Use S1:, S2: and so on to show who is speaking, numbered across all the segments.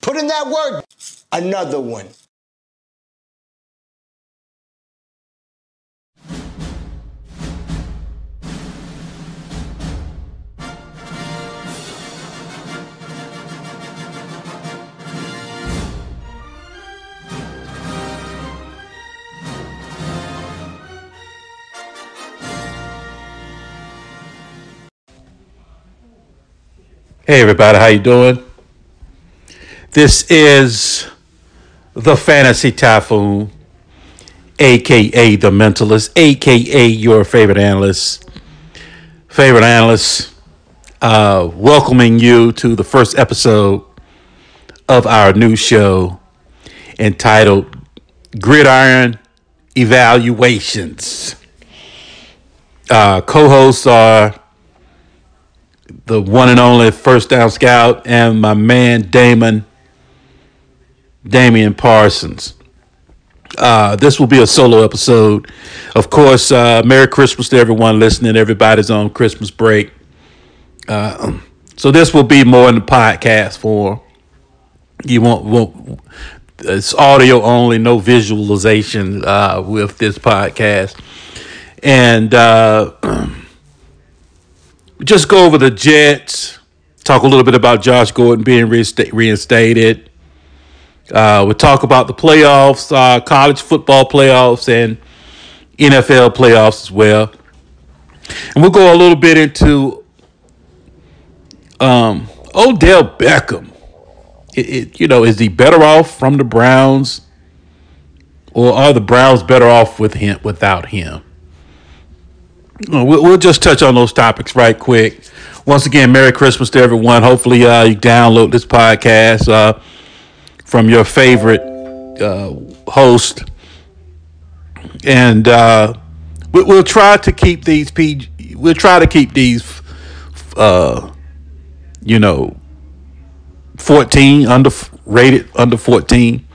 S1: Put in that word. Another one.
S2: Hey everybody, how you doing? This is the Fantasy Typhoon, aka the Mentalist, aka your favorite analyst. Welcoming you to the first episode of our new show entitled GRIDIRON Evaluations. Co-hosts are the one and only First Down Scout and my man Damian Parsons. This will be a solo episode. Of course, Merry Christmas to everyone listening. Everybody's on Christmas break. So this will be more in the podcast form. You won't it's audio only, no visualization with this podcast. And just go over the Jets, talk a little bit about Josh Gordon being reinstated. We'll talk about the playoffs, college football playoffs, and NFL playoffs as well. And we'll go a little bit into Odell Beckham. Is he better off from the Browns, or are the Browns better off without him? We'll just touch on those topics right quick. Once again, Merry Christmas to everyone. Hopefully, you download this podcast from your favorite host, and we'll try to keep these 14 rated under 14.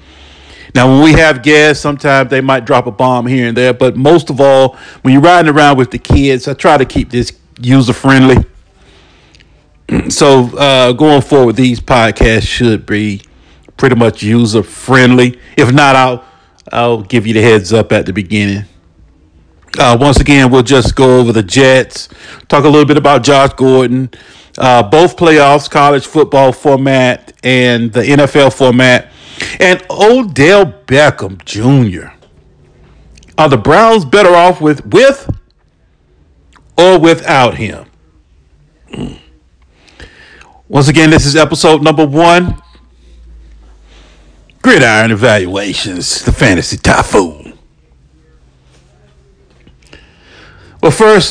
S2: Now, when we have guests, sometimes they might drop a bomb here and there, but most of all, when you're riding around with the kids, I try to keep this user-friendly. So going forward, these podcasts should be pretty much user-friendly. If not, I'll give you the heads up at the beginning. Once again, we'll just go over the Jets, talk a little bit about Josh Gordon, both playoffs, college football format, and the NFL format. And Odell Beckham Jr. Are the Browns better off with or without him? Once again, this is episode number 1. GRIDIRON Evaluations, the Fantasy Typhoon. Well, first,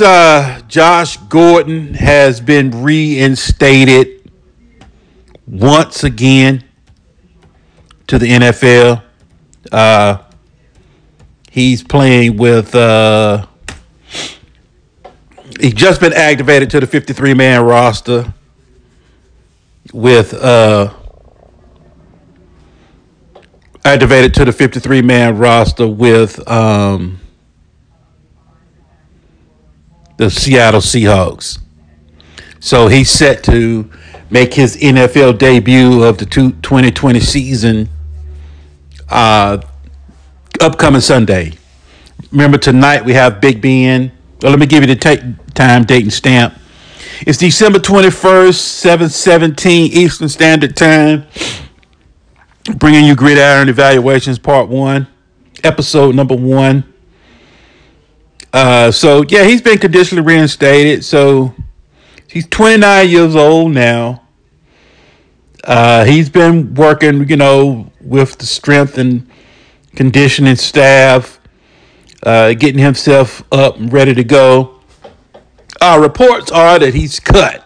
S2: Josh Gordon has been reinstated once again to the NFL. He's playing with he's just been activated to the 53-man roster with the Seattle Seahawks. So he's set to make his NFL debut of the 2020 season upcoming Sunday. Remember, tonight we have Big Ben. Well, let me give you the time, date, and stamp. It's December 21st, 7:17 Eastern Standard Time. Bringing you GRIDIRON Evaluations Part 1, Episode number 1. He's been conditionally reinstated. So he's 29 years old now. He's been working, with the strength and conditioning staff, getting himself up and ready to go. Reports are that he's cut.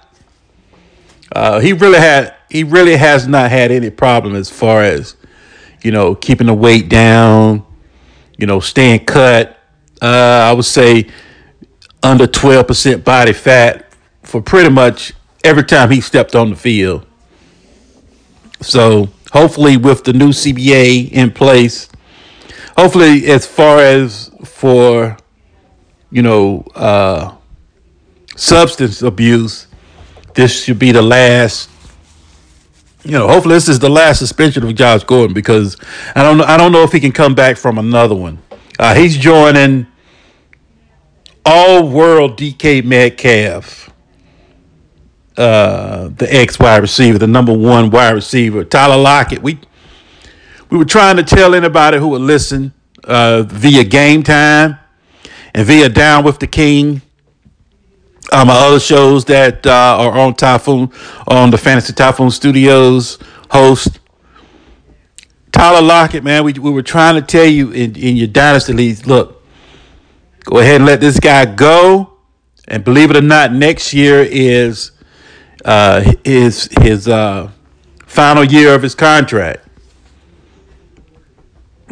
S2: He really has not had any problem as far as, keeping the weight down, staying cut. I would say under 12% body fat for pretty much every time he stepped on the field. So hopefully with the new CBA in place, hopefully as far as for, substance abuse, this should be the last hopefully this is the last suspension of Josh Gordon, because I don't know if he can come back from another one. He's joining all-world DK Metcalf, the ex-wide receiver, the number one wide receiver, Tyler Lockett. We were trying to tell anybody who would listen via Game Time and via Down with the King, my other shows that are on Typhoon, on the Fantasy Typhoon Studios host. Tyler Lockett, man, we were trying to tell you in your dynasty leagues, look, go ahead and let this guy go. And believe it or not, next year is his final year of his contract.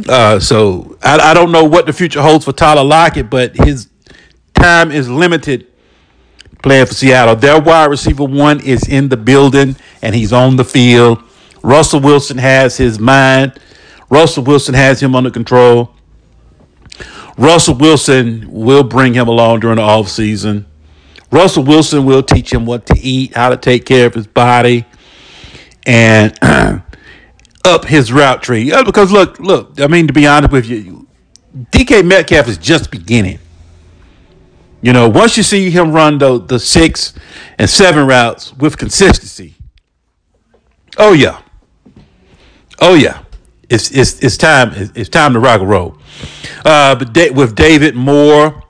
S2: So I don't know what the future holds for Tyler Lockett, but his time is limited playing for Seattle. Their wide receiver one is in the building, and he's on the field. Russell Wilson has his mind. Russell Wilson has him under control. Russell Wilson will bring him along during the offseason. Russell Wilson will teach him what to eat, how to take care of his body, and up his route tree. Because look, I mean, to be honest with you, DK Metcalf is just beginning. Once you see him run the 6 and 7 routes with consistency, oh yeah, it's time to rock and roll. But with David Moore,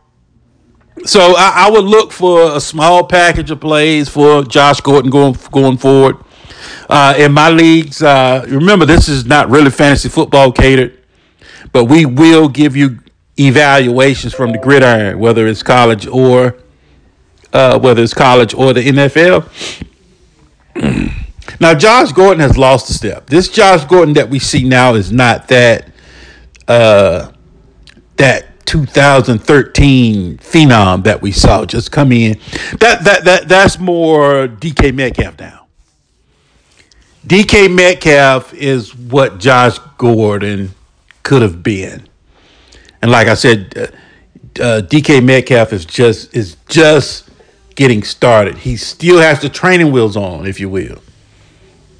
S2: so I would look for a small package of plays for Josh Gordon going forward. In my leagues, remember, this is not really fantasy football catered, but we will give you evaluations from the gridiron, whether it's college or the NFL. Now, Josh Gordon has lost a step. This Josh Gordon that we see now is not that 2013 phenom that we saw just come in. That's more DK Metcalf now. DK Metcalf is what Josh Gordon could have been. And like I said, DK Metcalf is just getting started. He still has the training wheels on, if you will.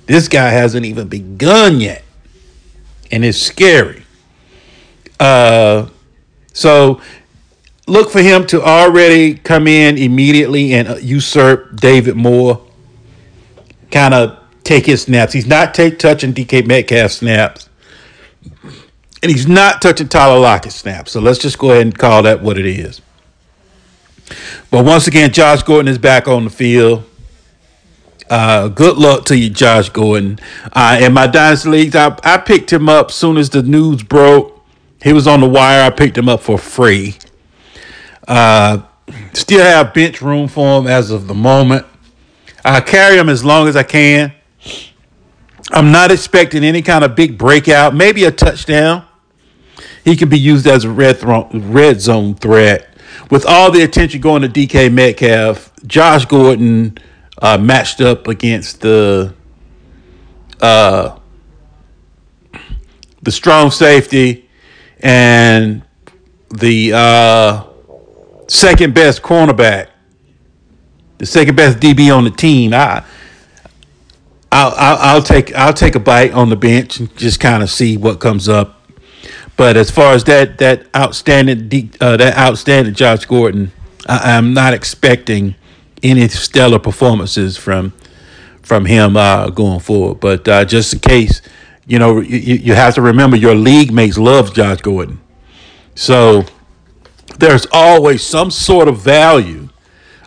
S2: This guy hasn't even begun yet, and it's scary. So look for him to already come in immediately and usurp David Moore, kind of take his snaps. He's not touching DK Metcalf snaps. And he's not touching Tyler Lockett snaps. So let's just go ahead and call that what it is. But once again, Josh Gordon is back on the field. Good luck to you, Josh Gordon. In my dynasty leagues, I picked him up as soon as the news broke. He was on the wire. I picked him up for free. Still have bench room for him as of the moment. I carry him as long as I can. I'm not expecting any kind of big breakout, maybe a touchdown. He can be used as a red zone threat. With all the attention going to DK Metcalf, Josh Gordon matched up against the strong safety and the second best cornerback, the second best DB on the team. I'll take a bite on the bench and just kind of see what comes up. But as far as that outstanding Josh Gordon, I'm not expecting any stellar performances from him going forward. But just in case, you have to remember your league mates love Josh Gordon, so there's always some sort of value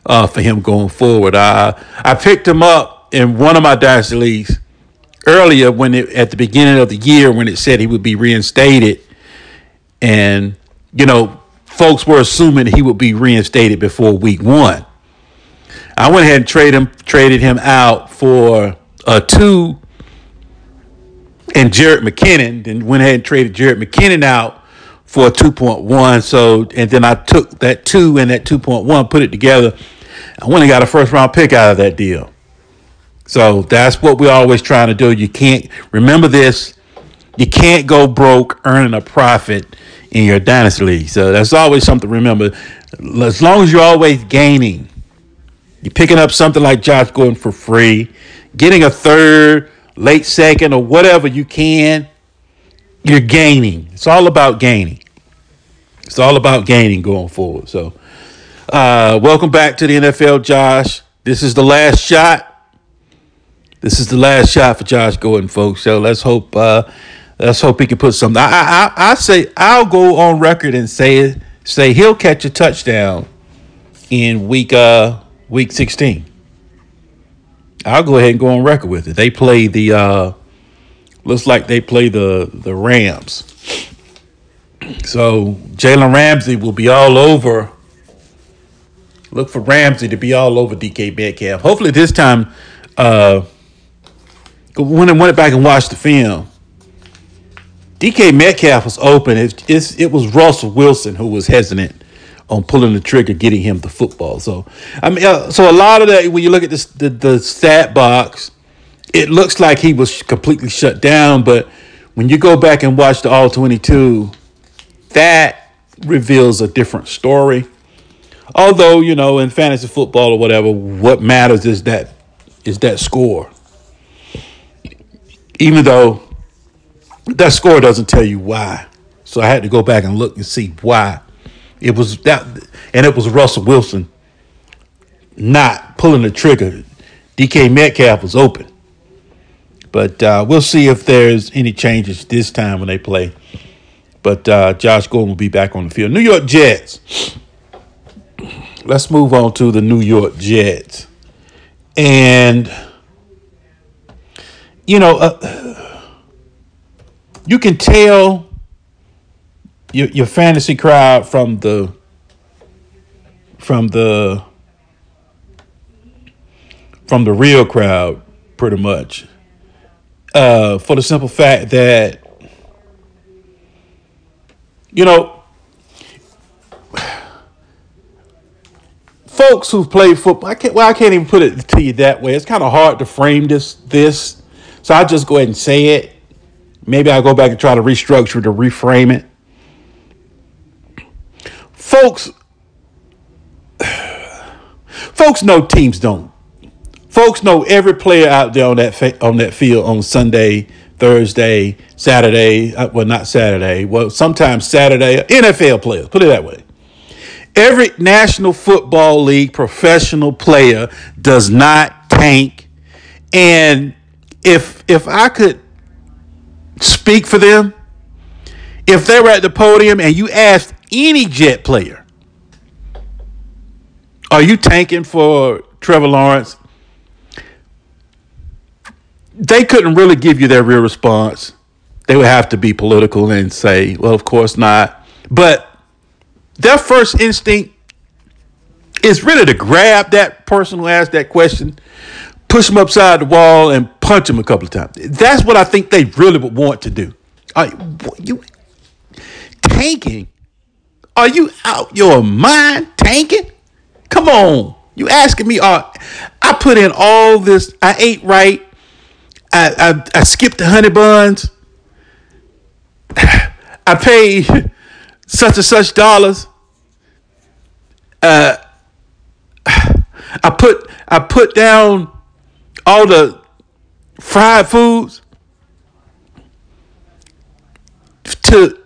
S2: for him going forward. I picked him up in one of my dynasty leagues earlier at the beginning of the year when it said he would be reinstated. And, folks were assuming he would be reinstated before week 1. I went ahead and traded him out for a 2 and Jared McKinnon. Then went ahead and traded Jared McKinnon out for a 2.1. So, and then I took that 2 and that 2.1, put it together. I went and got a first round pick out of that deal. So that's what we're always trying to do. You can't remember this. You can't go broke earning a profit in your dynasty league. So that's always something to remember. As long as you're always gaining, you're picking up something like Josh Gordon for free, getting a third late second, or whatever you can, you're gaining. It's all about gaining. It's all about gaining going forward. So, welcome back to the NFL, Josh. This is the last shot. This is the last shot for Josh Gordon, folks. So let's hope he can put something. I say I'll go on record and say he'll catch a touchdown in week 16. I'll go ahead and go on record with it. They play looks like they play the Rams. So Jalen Ramsey will be all over. Look for Ramsey to be all over DK Metcalf. Hopefully this time, when I went back and watched the film, DK Metcalf was open. It was Russell Wilson who was hesitant on pulling the trigger, getting him the football. So, I mean, so a lot of that, when you look at the stat box, it looks like he was completely shut down. But when you go back and watch the All 22, that reveals a different story. Although, in fantasy football or whatever, what matters is that score. Even though that score doesn't tell you why. So I had to go back and look and see why. It was that, and it was Russell Wilson not pulling the trigger. DK Metcalf was open. But we'll see if there's any changes this time when they play. But Josh Gordon will be back on the field. New York Jets. Let's move on to the New York Jets. And, you can tell your fantasy crowd from the real crowd, pretty much, for the simple fact that folks who've played football. I can't even put it to you that way. It's kind of hard to frame this, so I'll just go ahead and say it. Maybe I'll go back and try to restructure to reframe it. Folks know teams don't. Folks know every player out there on that field on Sunday, Thursday, Saturday. Well, not Saturday. Well, sometimes Saturday. NFL players. Put it that way. Every National Football League professional player does not tank. And if I could speak for them, if they were at the podium and you asked any Jet player, are you tanking for Trevor Lawrence? They couldn't really give you their real response. They would have to be political and say, well, of course not. But their first instinct is really to grab that person who asked that question, push them upside the wall, and punch them a couple of times. That's what I think they really would want to do. You tanking? Are you out your mind tanking? Come on. You asking me, I put in all this, I ate right, I skipped the honey buns, I paid such and such dollars. I put down all the fried foods to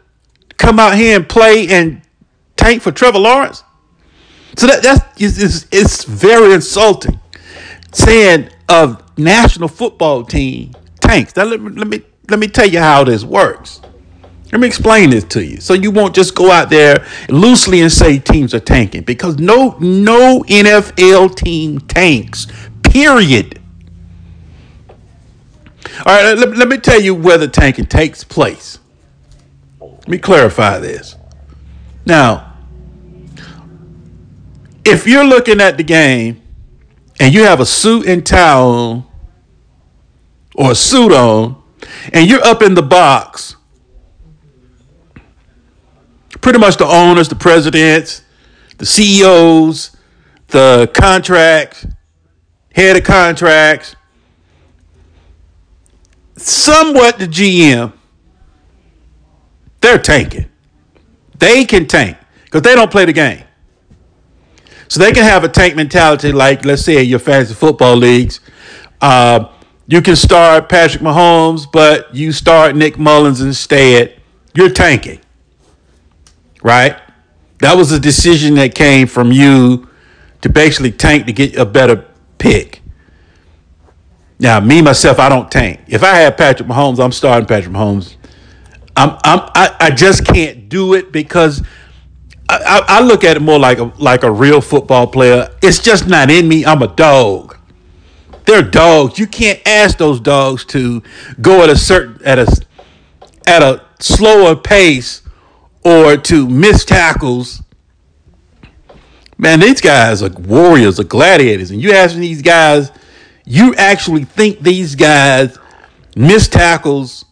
S2: come out here and play and tank for Trevor Lawrence. So it's very insulting saying a national football team tanks. Now let me tell you how this works. Let me explain this to you, so you won't just go out there loosely and say teams are tanking, because no NFL team tanks, period. All right, let me tell you where the tanking takes place. Let me clarify this. Now, if you're looking at the game and you have a suit and tie on or a suit on and you're up in the box, pretty much the owners, the presidents, the CEOs, the contracts, head of contracts, somewhat the GM, they're tanking. They can tank because they don't play the game. So they can have a tank mentality like, let's say, your fantasy football leagues. You can start Patrick Mahomes, but you start Nick Mullins instead. You're tanking, right? That was a decision that came from you to basically tank to get a better pick. Now, me, myself, I don't tank. If I had Patrick Mahomes, I'm starting Patrick Mahomes. I just can't do it because I look at it more like a real football player. It's just not in me. I'm a dog. They're dogs. You can't ask those dogs to go at a slower pace or to miss tackles. Man, these guys are warriors, are gladiators, and you asking these guys, you actually think these guys miss tackles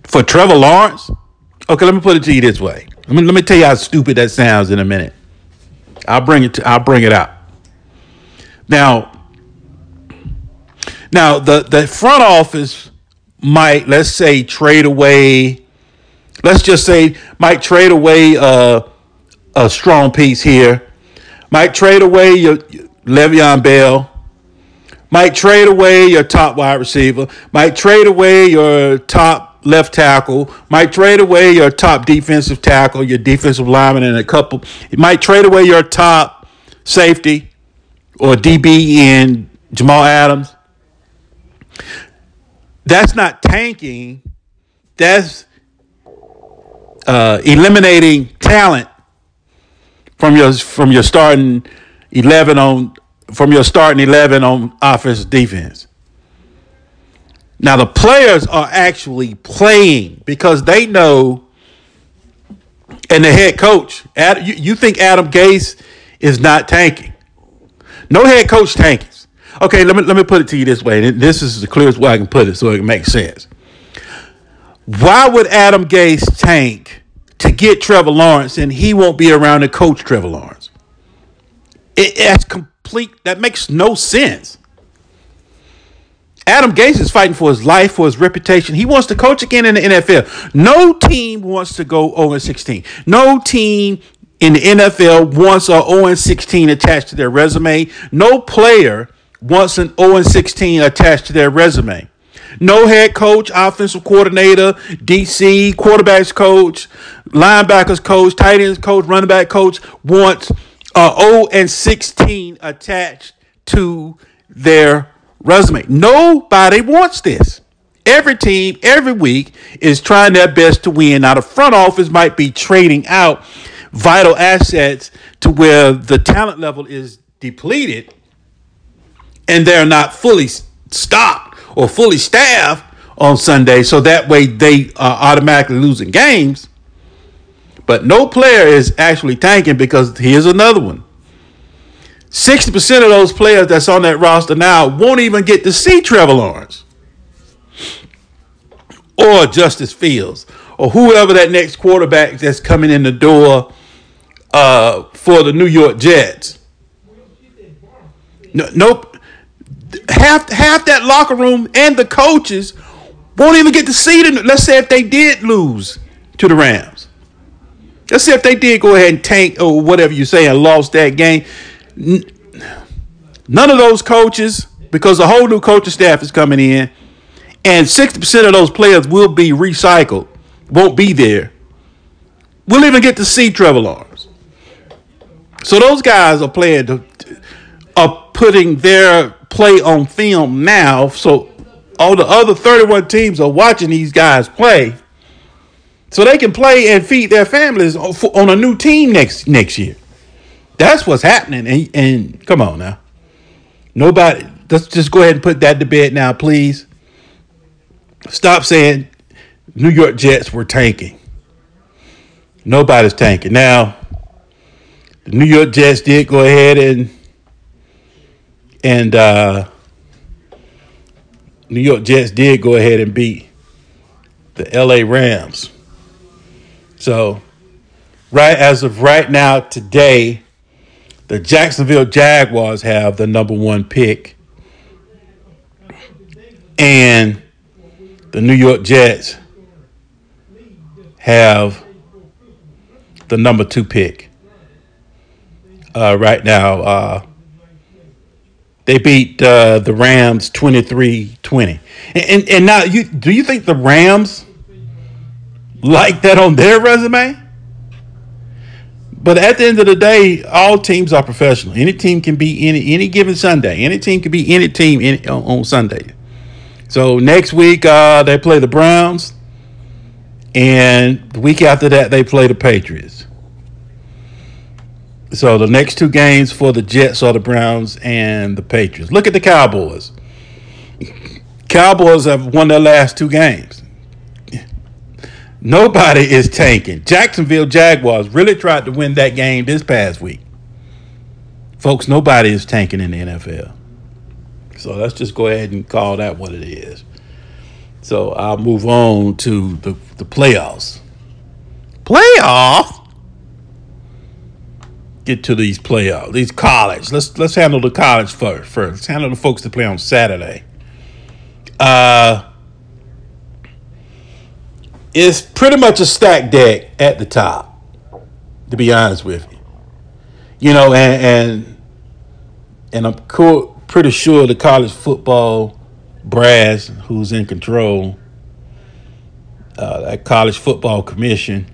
S2: for Trevor Lawrence? Okay, let me put it to you this way. Let me tell you how stupid that sounds in a minute. I'll bring it out. Now the front office might, let's say, trade away. Let's just say might trade away a strong piece here. Might trade away your Le'Veon Bell. Might trade away your top wide receiver. Might trade away your top left tackle. Might trade away your top defensive tackle, your defensive lineman, and a couple. It might trade away your top safety or DB in Jamal Adams. That's not tanking. That's eliminating talent from your starting 11 on offense defense. Now the players are actually playing because they know, and the head coach. You think Adam Gase is not tanking? No head coach tanks. Okay, let me put it to you this way. And this is the clearest way I can put it so it can make sense. Why would Adam Gase tank to get Trevor Lawrence and he won't be around to coach Trevor Lawrence? That makes no sense. Adam Gase is fighting for his life, for his reputation. He wants to coach again in the NFL. No team wants to go 0-16. No team in the NFL wants a 0-16 attached to their resume. No player wants an 0-16 attached to their resume. No head coach, offensive coordinator, DC, quarterbacks coach, linebackers coach, tight ends coach, running back coach wants a 0-16 attached to their resume. Nobody wants this. Every team, every week, is trying their best to win. Now, the front office might be trading out vital assets to where the talent level is depleted and they're not fully stocked or fully staffed on Sunday, so that way they are automatically losing games. But no player is actually tanking because here's another one. 60% of those players that's on that roster now won't even get to see Trevor Lawrence or Justice Fields or whoever that next quarterback that's coming in the door for the New York Jets. Nope. Half that locker room and the coaches won't even get to see them. Let's say if they did lose to the Rams. Let's say if they did go ahead and tank or whatever you say and lost that game. None of those coaches, because a whole new coaching staff is coming in, and 60% of those players will be recycled, won't be there. We'll even get to see Trevor Lawrence. So those guys are putting their play on film now. So all the other 31 teams are watching these guys play, so they can play and feed their families on a new team next year. That's what's happening. And come on now. Nobody, let's just go ahead and put that to bed now, please. Stop saying New York Jets were tanking. Nobody's tanking. Now, the New York Jets did go ahead and New York Jets did go ahead and beat the LA Rams. So, right as of right now, today, the Jacksonville Jaguars have the number 1 pick, and the New York Jets have the number 2 pick. Right now, They beat the Rams 23-20. And now, do you think the Rams like that on their resume? But at the end of the day, all teams are professional. Any team can be any given Sunday. Any team can be any team on Sunday. So next week they play the Browns, and the week after that they play the Patriots. So the next two games for the Jets are the Browns and the Patriots. Look at the Cowboys. Cowboys have won their last two games. Nobody is tanking. Jacksonville Jaguars really tried to win that game this past week. Folks, nobody is tanking in the NFL. So let's just go ahead and call that what it is. So I'll move on to the playoffs. Playoffs? Get to these playoffs, these college. Let's handle the college first. Let's handle the folks that play on Saturday. It's pretty much a stacked deck at the top, to be honest with you. You know, and I'm pretty sure the college football brass, who's in control, that college football commission,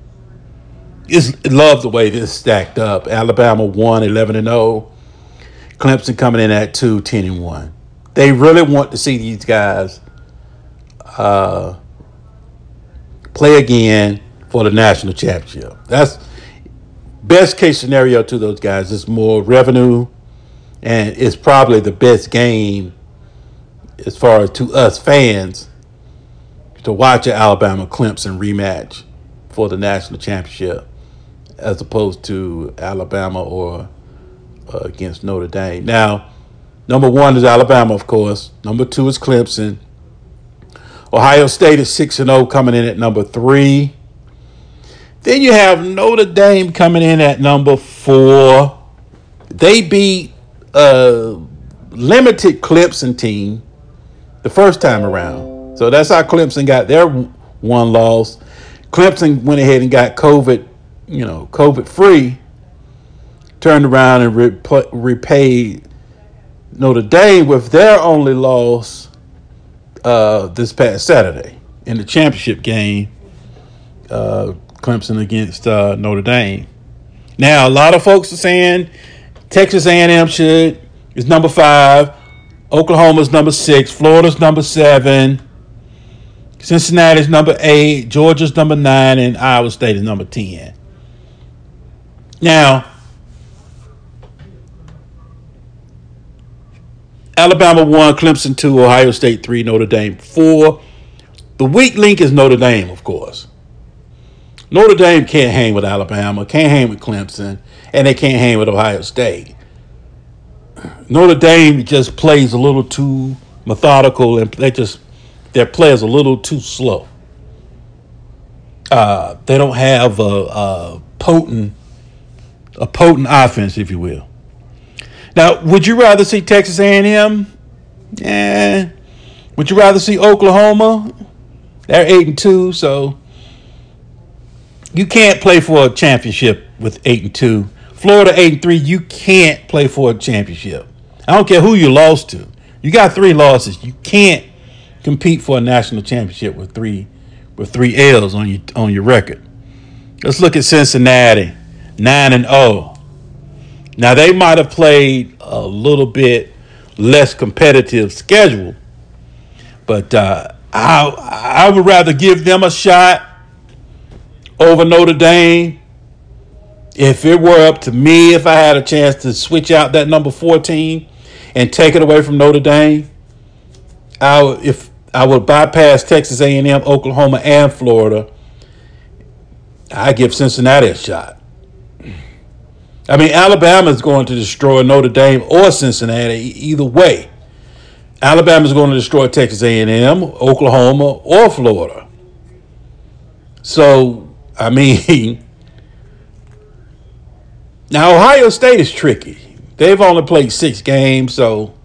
S2: love the way this stacked up. Alabama 1, 11-0. Clemson coming in at 2, 10-1. They really want to see these guys play again for the national championship. That's best case scenario to those guys. It's more revenue, and it's probably the best game as far as to us fans to watch an Alabama Clemson rematch for the national championship, as opposed to Alabama or against Notre Dame. Now, number 1 is Alabama, of course. Number 2 is Clemson. Ohio State is 6-0, coming in at number 3. Then you have Notre Dame coming in at number 4. They beat a limited Clemson team the first time around. So that's how Clemson got their one loss. Clemson went ahead and got COVID-free, turned around and repaid Notre Dame with their only loss this past Saturday in the championship game, Clemson against Notre Dame. Now, a lot of folks are saying Texas A&M is number 5, Oklahoma's number 6, Florida's number 7, Cincinnati's number 8, Georgia's number 9, and Iowa State is number 10. Now, Alabama 1, Clemson 2, Ohio State 3, Notre Dame 4. The weak link is Notre Dame, of course. Notre Dame can't hang with Alabama, can't hang with Clemson, and they can't hang with Ohio State. Notre Dame just plays a little too methodical, and their play is a little too slow. They don't have a potent offense, if you will. Now, would you rather see Texas A&M? Yeah. Would you rather see Oklahoma? They're 8-2, so you can't play for a championship with 8-2. Florida 8-3, you can't play for a championship. I don't care who you lost to. You got 3 losses. You can't compete for a national championship with three L's on your record. Let's look at Cincinnati, 9-0. Now, they might have played a little bit less competitive schedule, but I would rather give them a shot over Notre Dame. If it were up to me, if I had a chance to switch out that number 14 and take it away from Notre Dame, I would bypass Texas A&M, Oklahoma, and Florida. I give Cincinnati a shot. I mean, Alabama is going to destroy Notre Dame or Cincinnati either way. Alabama is going to destroy Texas A&M, Oklahoma, or Florida. So, I mean, now Ohio State is tricky. They've only played 6 games, so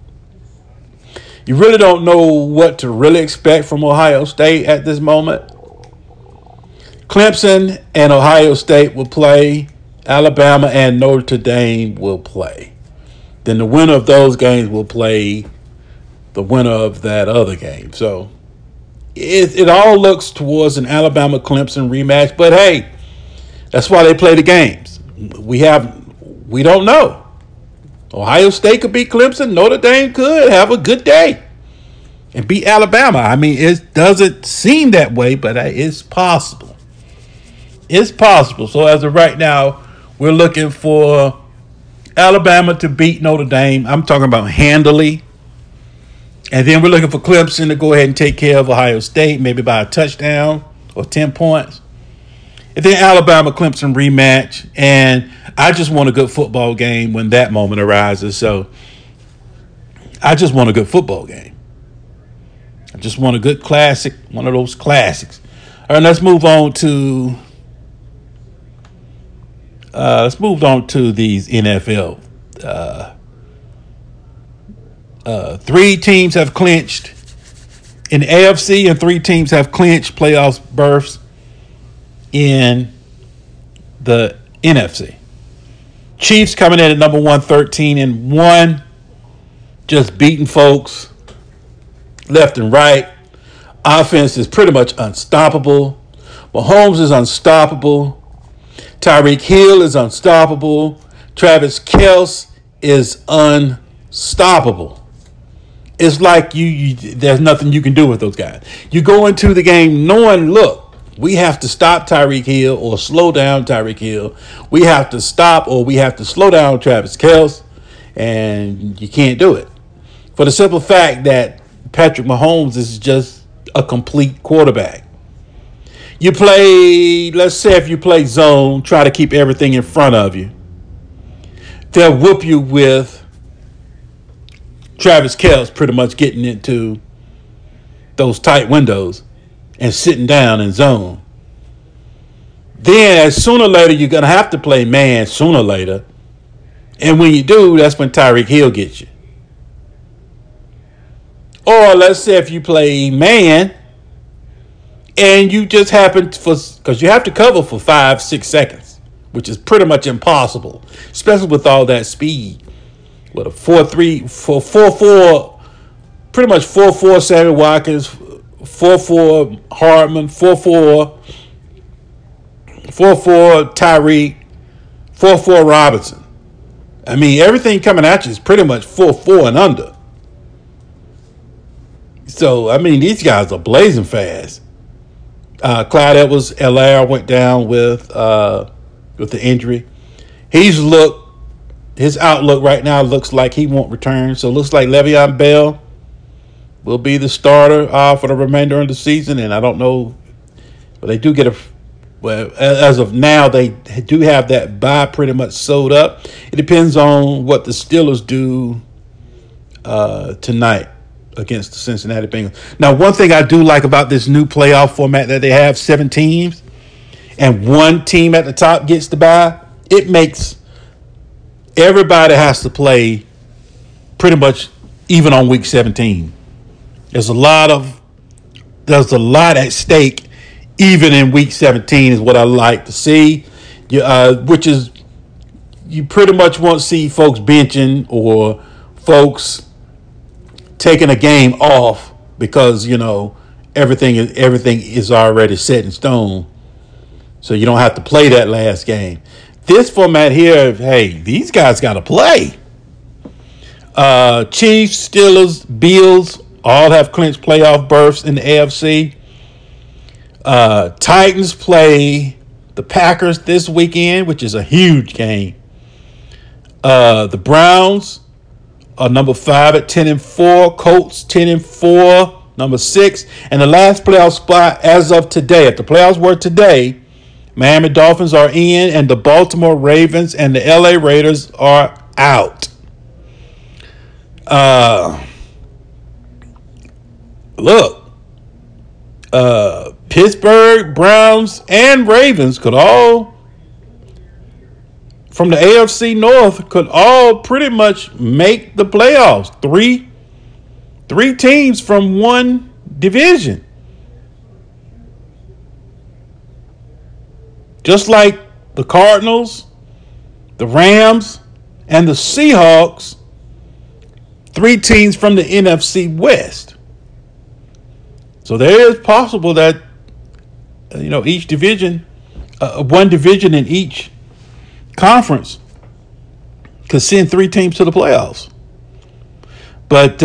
S2: you really don't know what to really expect from Ohio State at this moment. Clemson and Ohio State will play. Alabama and Notre Dame will play. then the winner of those games will play the winner of that other game. So it all looks towards an Alabama-Clemson rematch. But hey, that's why they play the games. We don't know. Ohio State could beat Clemson. Notre Dame could have a good day and beat Alabama. I mean, it doesn't seem that way, but it's possible. It's possible. So as of right now, we're looking for Alabama to beat Notre Dame. I'm talking about handily. And then we're looking for Clemson to go ahead and take care of Ohio State, maybe by a touchdown or 10 points. And then Alabama-Clemson rematch. And I just want a good football game when that moment arises. So I just want a good football game. I just want a good classic, one of those classics. All right, let's move on to these NFL. Three teams have clinched in the AFC, and three teams have clinched playoff berths in the NFC. Chiefs coming in at number 1, 13-1, just beating folks left and right. Offense is pretty much unstoppable. Mahomes is unstoppable. Tyreek Hill is unstoppable. Travis Kelce is unstoppable. It's like there's nothing you can do with those guys. You go into the game knowing, look, we have to stop Tyreek Hill or slow down Tyreek Hill. We have to stop or we have to slow down Travis Kelce, and you can't do it. For the simple fact that Patrick Mahomes is just a complete quarterback. You play, let's say if you play zone, try to keep everything in front of you. They'll whoop you with Travis Kelce pretty much getting into those tight windows and sitting down in zone. Then sooner or later, you're going to have to play man sooner or later. And when you do, that's when Tyreek Hill gets you. Or let's say if you play man and you just happen to, because you have to cover for 5-6 seconds, which is pretty much impossible, especially with all that speed. With a 4-3, 4-4, pretty much 4-4 Sammy Watkins, 4-4 Hartman, 4-4 Tyreek, 4-4 Robinson. I mean, everything coming at you is pretty much 4-4 and under. So, I mean, these guys are blazing fast. Clyde Edwards-Helaire went down with the injury. His outlook right now looks like he won't return. So it looks like Le'Veon Bell will be the starter for the remainder of the season. And I don't know, but they do get as of now, they do have that bye pretty much sewed up. It depends on what the Steelers do tonight against the Cincinnati Bengals. Now, one thing I do like about this new playoff format that they have 7 teams and one team at the top gets the bye, it makes everybody has to play pretty much even on week 17. There's a lot at stake even in week 17 is what I like to see. Which is you pretty much won't see folks benching or folks taking a game off because everything is already set in stone. So you don't have to play that last game. This format here, hey, these guys got to play. Chiefs, Steelers, Bills all have clinched playoff berths in the AFC. Titans play the Packers this weekend, which is a huge game. The Browns are number 5 at 10-4. Colts 10-4, number 6. And the last playoff spot as of today, if the playoffs were today, Miami Dolphins are in, and the Baltimore Ravens and the LA Raiders are out. Pittsburgh, Browns, and Ravens could all, from the AFC North, could all pretty much make the playoffs. Three teams from one division. Just like the Cardinals, the Rams, and the Seahawks 3 teams from the NFC West. So there is possible that, each division, one division in each conference could send 3 teams to the playoffs. But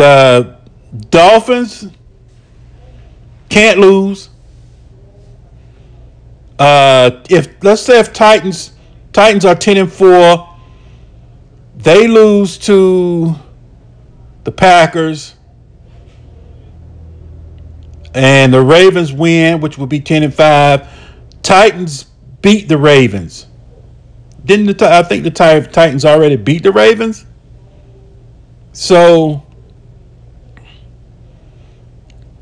S2: Dolphins can't lose. If Titans are 10-4, they lose to the Packers, and the Ravens win, which would be 10-5. Titans beat the Ravens. I think the Titans already beat the Ravens? So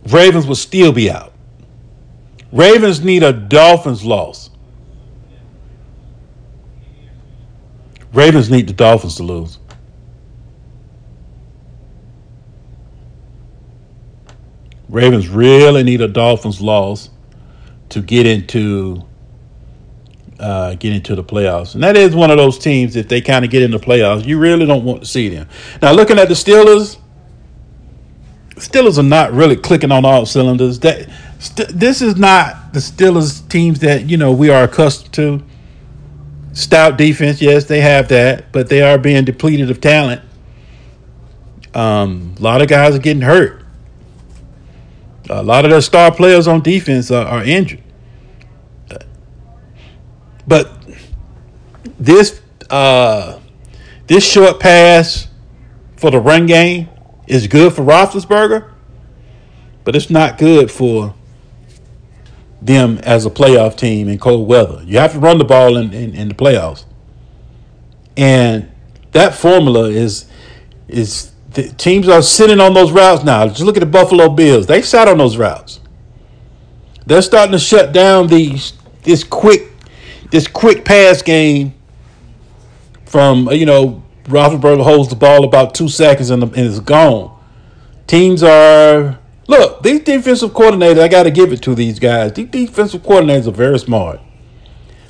S2: Ravens will still be out. Ravens need a Dolphins loss. Ravens need the Dolphins to lose. Ravens really need a Dolphins loss to get into the playoffs. And that is one of those teams, if they kind of get in the playoffs, you really don't want to see them. Now, looking at the Steelers are not really clicking on all cylinders. This is not the Steelers teams that, we are accustomed to. Stout defense, yes, they have that, but they are being depleted of talent. A lot of guys are getting hurt. A lot of their star players on defense are injured. But this short pass for the run game is good for Roethlisberger, but it's not good for them as a playoff team in cold weather. You have to run the ball in the playoffs. And that formula is the teams are sitting on those routes now. Just look at the Buffalo Bills. They sat on those routes. They're starting to shut down this quick pass game from, Roethlisberger holds the ball about 2 seconds and it's gone. Teams are, look, these defensive coordinators, I got to give it to these guys. These defensive coordinators are very smart.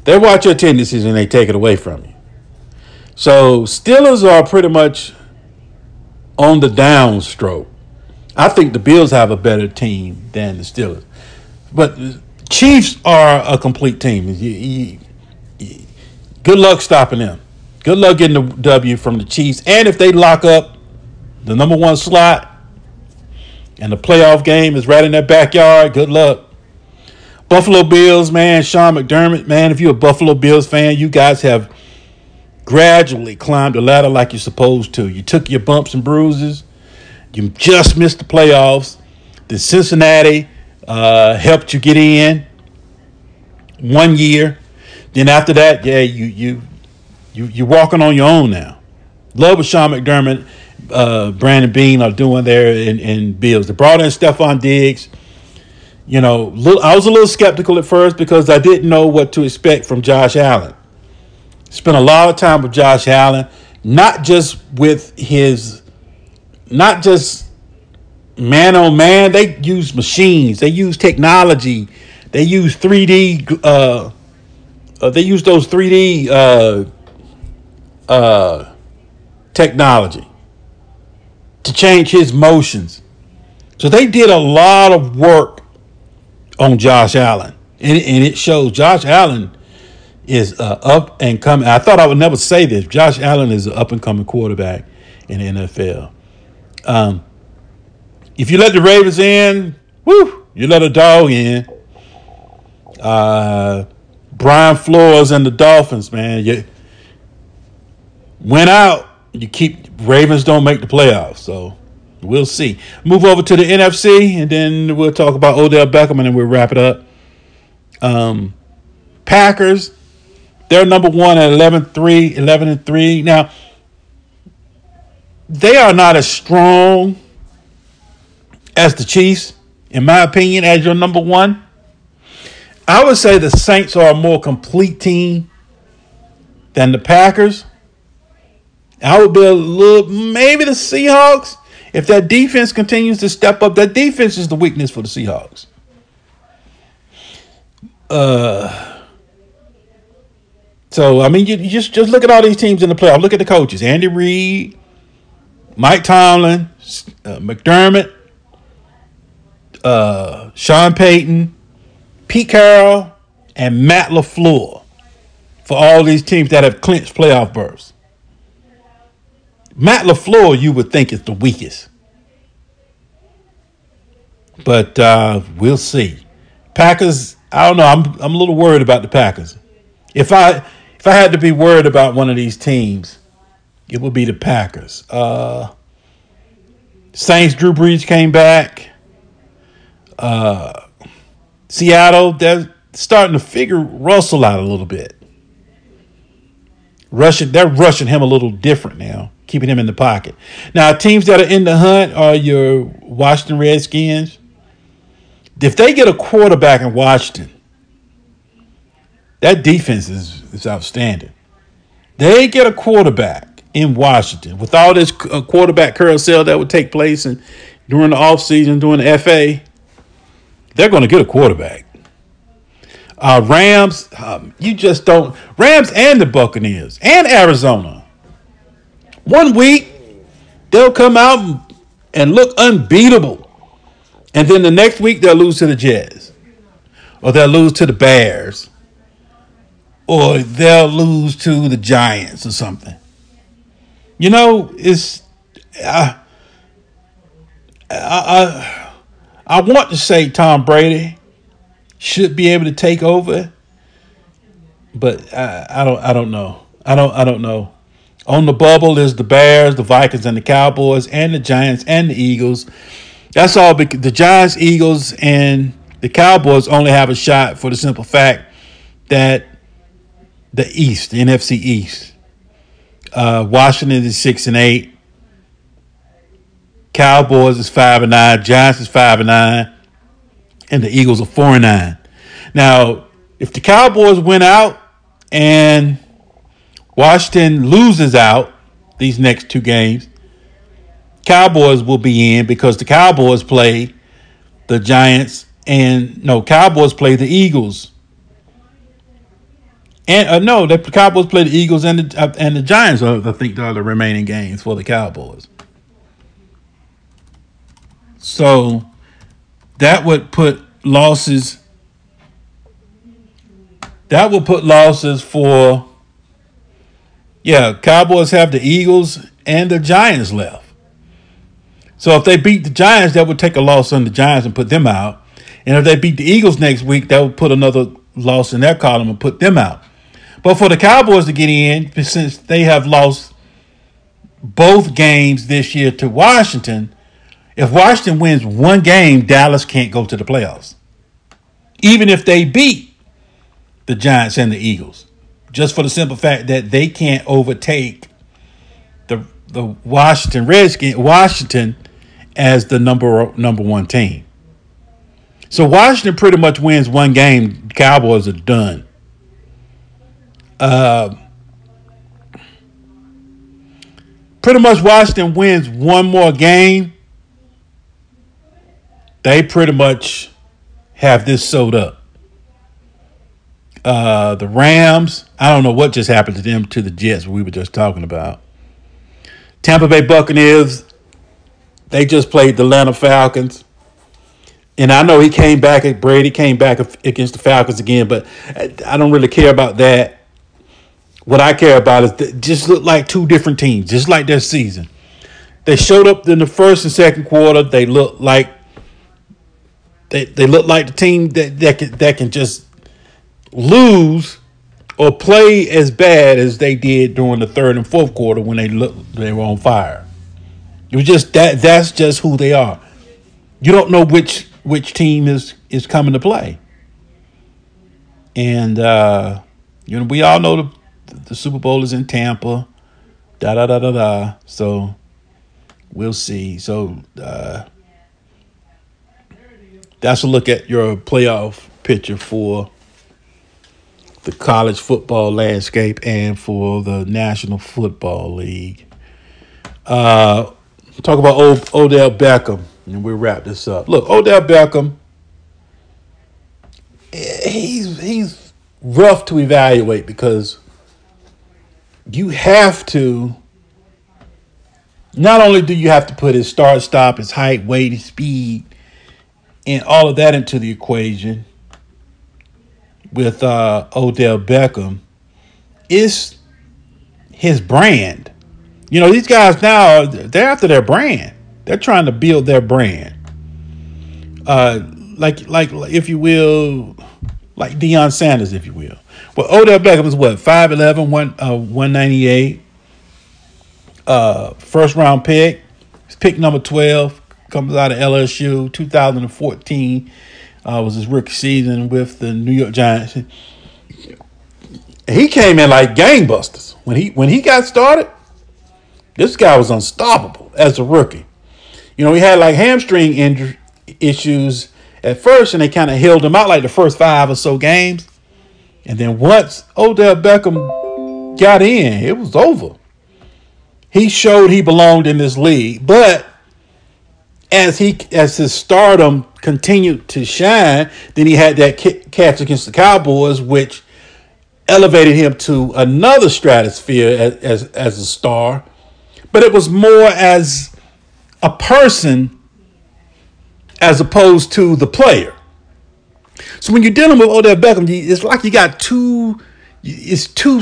S2: They watch your tendencies and they take it away from you. So Steelers are pretty much on the downstroke. I think the Bills have a better team than the Steelers. But Chiefs are a complete team. Good luck stopping them. Good luck getting the W from the Chiefs. And if they lock up the number 1 slot and the playoff game is right in their backyard, good luck. Buffalo Bills, man, Sean McDermott, man, if you're a Buffalo Bills fan, you guys have gradually climbed the ladder like you're supposed to. You took your bumps and bruises. You just missed the playoffs. The Cincinnati helped you get in 1 year. Then after that, yeah, you're walking on your own now. Love what Sean McDermott, Brandon Beane are doing there in Bills. They brought in Stephon Diggs. I was a little skeptical at first because I didn't know what to expect from Josh Allen. Spent a lot of time with Josh Allen, not just man on man. They use machines. They use technology. They use 3D. They use those 3D technology to change his motions. So they did a lot of work on Josh Allen, and it shows. Josh Allen is up and coming. I thought I would never say this. Josh Allen is an up and coming quarterback in the NFL. If you let the Ravens in, you let a dog in. Brian Flores and the Dolphins, man, you went out. You keep Ravens don't make the playoffs, so we'll see. Move over to the NFC, and then we'll talk about Odell Beckham, and then we'll wrap it up. Packers, they're number 1 at 11-3. Now, they are not as strong as the Chiefs, in my opinion, as your number 1. I would say the Saints are a more complete team than the Packers. I would be maybe the Seahawks. If that defense continues to step up, that defense is the weakness for the Seahawks. So, I mean, you just look at all these teams in the playoff. Look at the coaches. Andy Reid, Mike Tomlin, McDermott, Sean Payton, Pete Carroll, and Matt LaFleur for all these teams that have clinched playoff berths. Matt LaFleur, you would think, is the weakest. But we'll see. Packers, I don't know. I'm a little worried about the Packers. If I had to be worried about one of these teams, it would be the Packers. Saints, Drew Brees came back. Seattle, they're starting to figure Russell out a little bit. They're rushing him a little different now, keeping him in the pocket. Now, teams that are in the hunt are your Washington Redskins. If they get a quarterback in Washington, that defense is outstanding. They get a quarterback in Washington with all this quarterback carousel that would take place during the offseason, during the FA. They're going to get a quarterback. Rams, you just don't. Rams and the Buccaneers and Arizona. 1 week, they'll come out and look unbeatable. And then the next week, they'll lose to the Jets. Or they'll lose to the Bears. Or they'll lose to the Giants or something. You know, it's... I want to say Tom Brady should be able to take over, but I don't know. I don't know. On the bubble is the Bears, the Vikings, and the Cowboys, and the Giants and the Eagles. That's all because the Giants, Eagles, and the Cowboys only have a shot for the simple fact that the East, the NFC East, Washington is 6-8. Cowboys is 5-9. Giants is 5-9. And the Eagles are 4-9. Now, if the Cowboys win out and Washington loses out these next two games, Cowboys will be in because the Cowboys play the Giants Cowboys play the Eagles. And the Cowboys play the Eagles and the Giants. I think are the remaining games for the Cowboys. So that would put losses. That would put losses for. Yeah, Cowboys have the Eagles and the Giants left. So if they beat the Giants, that would take a loss on the Giants and put them out. And if they beat the Eagles next week, that would put another loss in their column and put them out. But for the Cowboys to get in, since they have lost both games this year to Washington, if Washington wins one game, Dallas can't go to the playoffs. Even if they beat the Giants and the Eagles. Just for the simple fact that they can't overtake the Washington Redskins, Washington as the number one team. So Washington pretty much wins one game. Cowboys are done. Pretty much Washington wins one more game. They pretty much have this sewed up. The Rams, I don't know what just happened to them, to the Jets we were just talking about. Tampa Bay Buccaneers, they just played the Atlanta Falcons. And I know Brady came back against the Falcons again, but I don't really care about that. What I care about is they just look like two different teams, just like their season. They showed up in the first and second quarter. They look like they look like the team that can just lose or play as bad as they did during the third and fourth quarter when they were on fire. It was just that's just who they are. You don't know which team is coming to play. And we all know the Super Bowl is in Tampa. So we'll see. So that's a look at your playoff picture for the college football landscape and for the National Football League. Talk about Odell Beckham, and we'll wrap this up. Look, Odell Beckham, he's rough to evaluate because you have to Not only do you have to put his start, stop, his height, weight, his speed, and all of that into the equation with Odell Beckham, it's his brand. You know, these guys now, they're after their brand. They're trying to build their brand. Like if you will, like Deion Sanders, if you will. Well, Odell Beckham is what, 5'11", 198. First round pick. He's pick number 12. Comes out of LSU. 2014 was his rookie season with the New York Giants. He came in like gangbusters. When he got started, this guy was unstoppable as a rookie. You know, he had like hamstring injury issues at first, and they kind of held him out like the first 5 or so games. And then once Odell Beckham got in, it was over. He showed he belonged in this league. But as his stardom continued to shine, then he had that catch against the Cowboys, which elevated him to another stratosphere as a star. But it was more as a person as opposed to the player. So when you're dealing with Odell Beckham, it's like you got two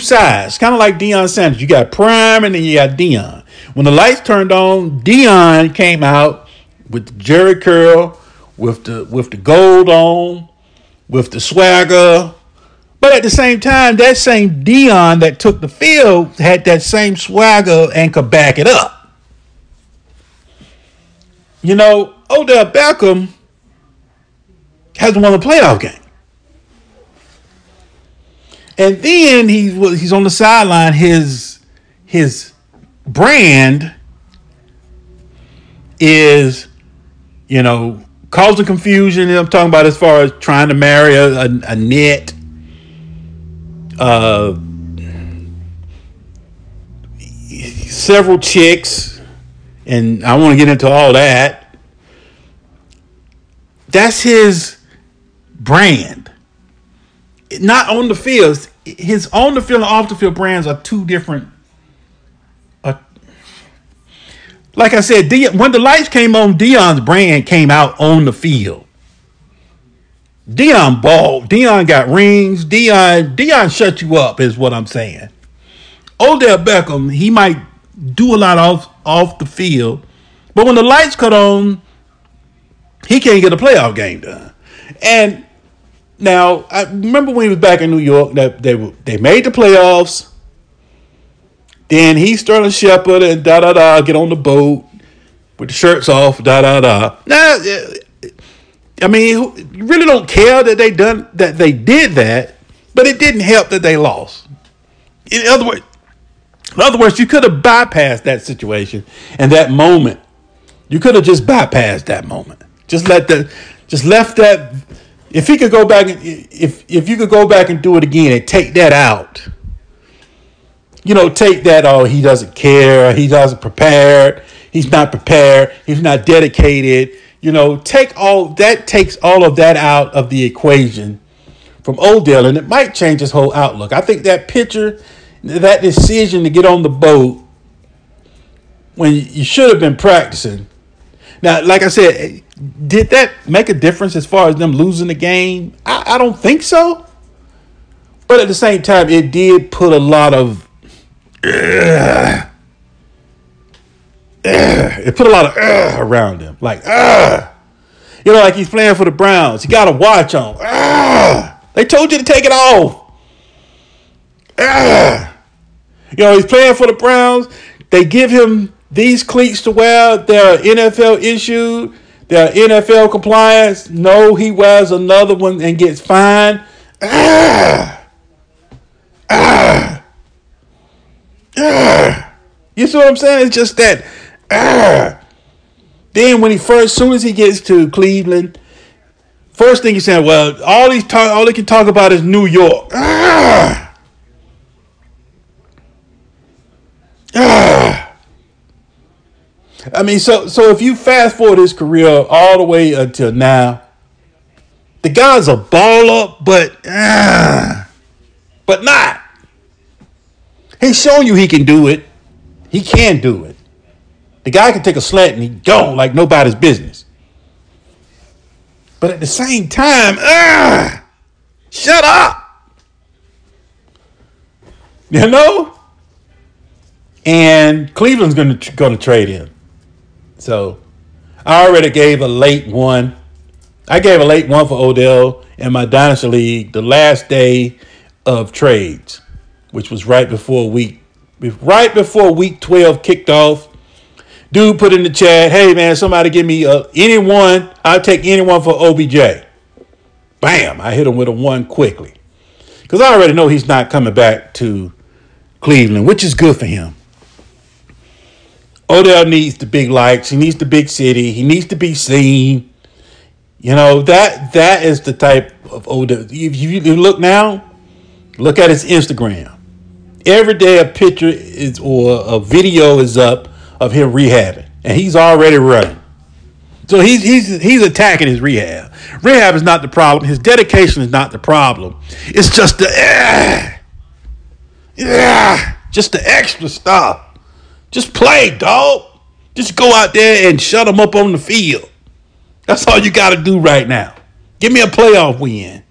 S2: sides, kind of like Deion Sanders. You got Prime and then you got Deion. When the lights turned on, Deion came out with the Jerry curl, with the gold on, with the swagger. But at the same time, that same Deion that took the field had that same swagger and could back it up. You know, Odell Beckham hasn't won a playoff game. And then he's on the sideline. His brand is, you know, causing confusion. I'm talking about as far as trying to marry a net. Several chicks, and I want to get into all that. That's his brand. Not on the field. His on the field and off the field brands are two different. Like I said, when the lights came on, Deion's brand came out on the field. Deion balled. Deion got rings. Deion shut you up, is what I'm saying. Odell Beckham, he might do a lot off the field, but when the lights cut on, he can't get a playoff game done. And now, I remember when he was back in New York, that they made the playoffs. Then he, Sterling Shepard, and get on the boat with the shirts off, Now, I mean, you really don't care that they did that, but it didn't help that they lost. In other words, you could have bypassed that situation and that moment. You could have just bypassed that moment. Just left that. If he could go back, if you could go back and do it again and take that out, you know, take that. Oh, he doesn't care. He doesn't prepare. He's not prepared. He's not dedicated. You know, takes all of that out of the equation from Odell, and it might change his whole outlook. I think that picture, that decision to get on the boat when you should have been practicing. Now, like I said, did that make a difference as far as them losing the game? I don't think so. But at the same time, it did put a lot of it put a lot of around him. Like, you know, like he's playing for the Browns. He got a watch on. They told you to take it off. You know, he's playing for the Browns. They give him these cleats to wear. They're NFL issued. They're NFL compliance. No, he wears another one and gets fined. You see what I'm saying? It's just that. Then when soon as he gets to Cleveland, first thing he's saying, well, all they can talk about is New York. I mean, so if you fast forward his career all the way until now, the guy's a baller, but not. He's shown you he can do it. He can do it. The guy can take a slant and he don't like nobody's business. But at the same time, shut up. You know? And Cleveland's going to trade him. So I already gave a late one. I gave a late one for Odell in my Dynasty League the last day of trades, which was right before week 12 kicked off. Dude put in the chat, hey, man, somebody give me anyone. I'll take anyone for OBJ. Bam. I hit him with a one quickly. Because I already know he's not coming back to Cleveland, which is good for him. Odell needs the big lights. He needs the big city. He needs to be seen. You know, that is the type of Odell. If you look now, look at his Instagram. Every day a picture is or a video is up of him rehabbing, and he's already running. So he's attacking his rehab. Rehab is not the problem. His dedication is not the problem. It's just the just the extra stuff. Just play, dog. Just go out there and shut them up on the field. That's all you got to do right now. Give me a playoff win.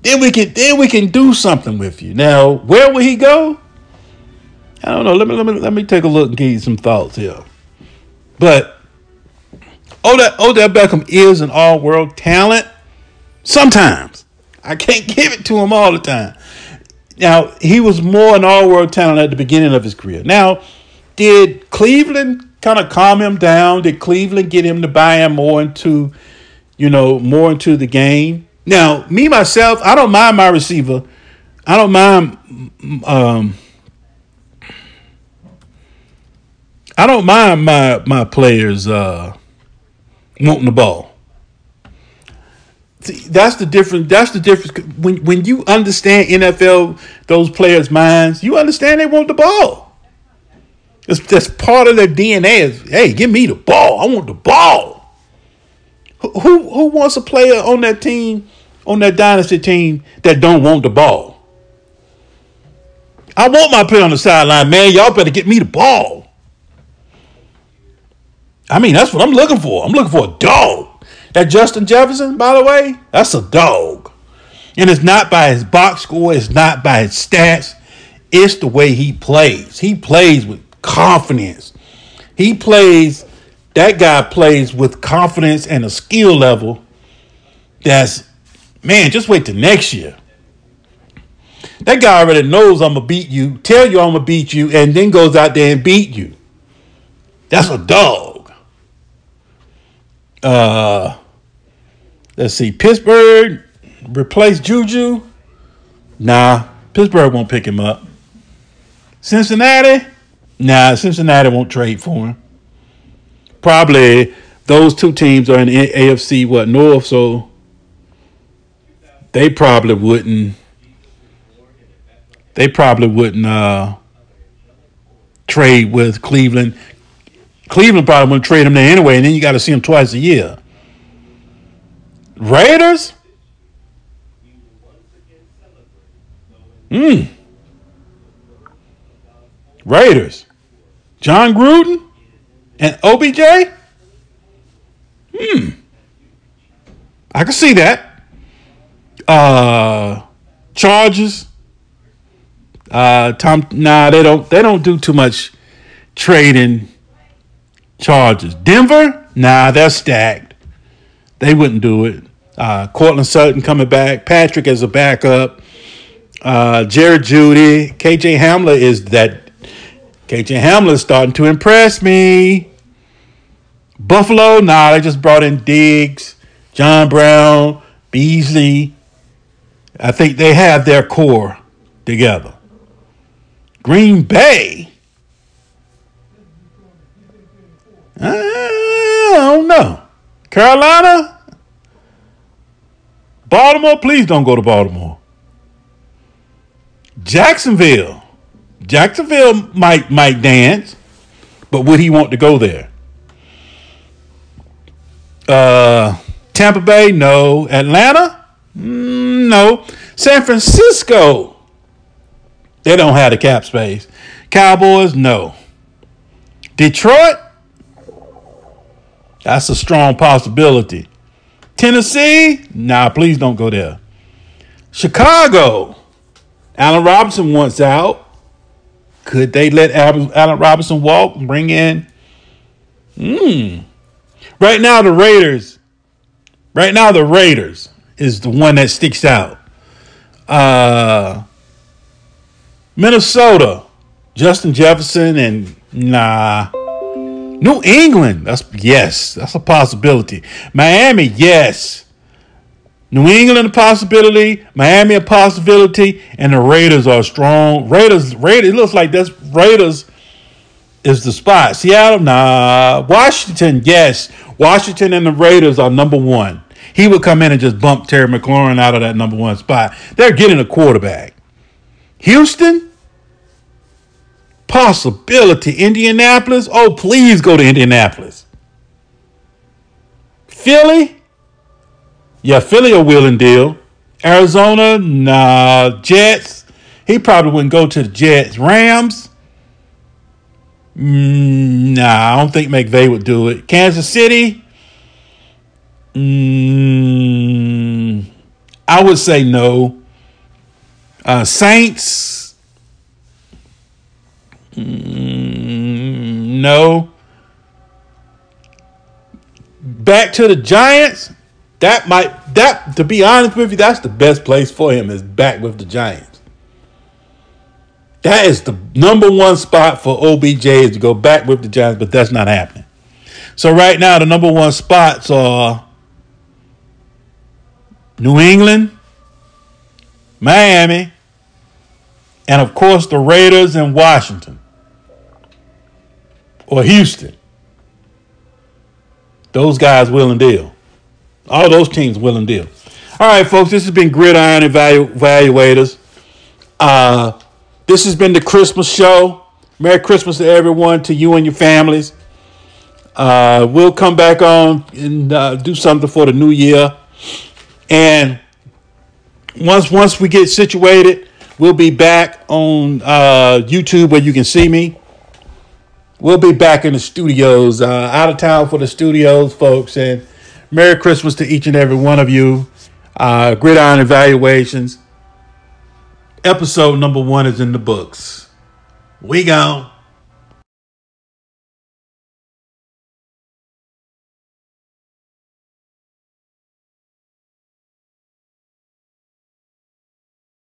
S2: Then we can do something with you. Now, where will he go? I don't know. Let me take a look and give you some thoughts here. But Odell Beckham is an all-world talent. Sometimes. I can't give it to him all the time. Now, he was more an all-world talent at the beginning of his career. Now, did Cleveland kind of calm him down? Did Cleveland get him to buy him more into the game? Now, me, myself, I don't mind my receiver. I don't mind my players wanting the ball. See, that's the difference. That's the difference. When you understand NFL, those players' minds, you understand they want the ball. That's part of their DNA. Is, hey, give me the ball. I want the ball. Who wants a player on that team, on that dynasty team, that don't want the ball? I want my player on the sideline, man. Y'all better get me the ball. I mean, that's what I'm looking for. I'm looking for a dog. That Justin Jefferson, by the way, that's a dog. And it's not by his box score. It's not by his stats. It's the way he plays. He plays with confidence. That guy plays with confidence and a skill level that's, man, just wait till next year. That guy already knows I'm going to beat you, tell you I'm going to beat you, and then goes out there and beat you. That's a dog. Let's see. Pittsburgh replace Juju. Nah, Pittsburgh won't pick him up. Cincinnati? Nah, Cincinnati won't trade for him. Probably those two teams are in the AFC, North, so they probably wouldn't trade with Cleveland. Cleveland probably wouldn't trade him there anyway, and then you got to see him twice a year. Raiders? Raiders. John Gruden and OBJ? I can see that. Chargers. They don't do too much trading. Chargers. Denver? Nah, they're stacked. They wouldn't do it. Cortland Sutton coming back. Patrick as a backup. Jerry Jeudy. KJ Hamler is starting to impress me. Buffalo? Nah, they just brought in Diggs, John Brown, Beasley. I think they have their core together. Green Bay? I don't know. Carolina? Baltimore? Please don't go to Baltimore. Jacksonville might dance, but would he want to go there? Tampa Bay? No. Atlanta? No. San Francisco? They don't have the cap space. Cowboys? No. Detroit, that's a strong possibility. Tennessee, nah, please don't go there. Chicago, Allen Robinson wants out. Could they let Allen Robinson walk and bring in? Right now, the Raiders is the one that sticks out. Minnesota, Justin Jefferson, and nah. New England, that's a possibility. Miami, yes. New England a possibility, Miami a possibility, and the Raiders are strong. Raiders, it looks like Raiders is the spot. Seattle, nah. Washington, yes. Washington and the Raiders are number one. He would come in and just bump Terry McLaurin out of that number one spot. They're getting a quarterback. Houston, possibility. Indianapolis, oh, please go to Indianapolis. Philly, yeah, Philly a willing deal. Arizona, nah. Jets, he probably wouldn't go to the Jets. Rams, nah, I don't think McVay would do it. Kansas City, I would say no. Saints, no. Back to the Giants. To be honest with you, that's the best place for him is back with the Giants. That is the number one spot for OBJ is to go back with the Giants, but that's not happening. So right now, the number one spots are New England, Miami, and of course the Raiders and Washington or Houston. Those guys will and deal. All those teams will and deal. All right, folks, this has been Gridiron Evaluators. This has been the Christmas show. Merry Christmas to everyone, to you and your families. We'll come back on and do something for the new year. And once we get situated, we'll be back on YouTube where you can see me. We'll be back in the studios, out of town for the studios, folks. And Merry Christmas to each and every one of you. Gridiron Evaluations. Episode number 1 is in the books. We gone.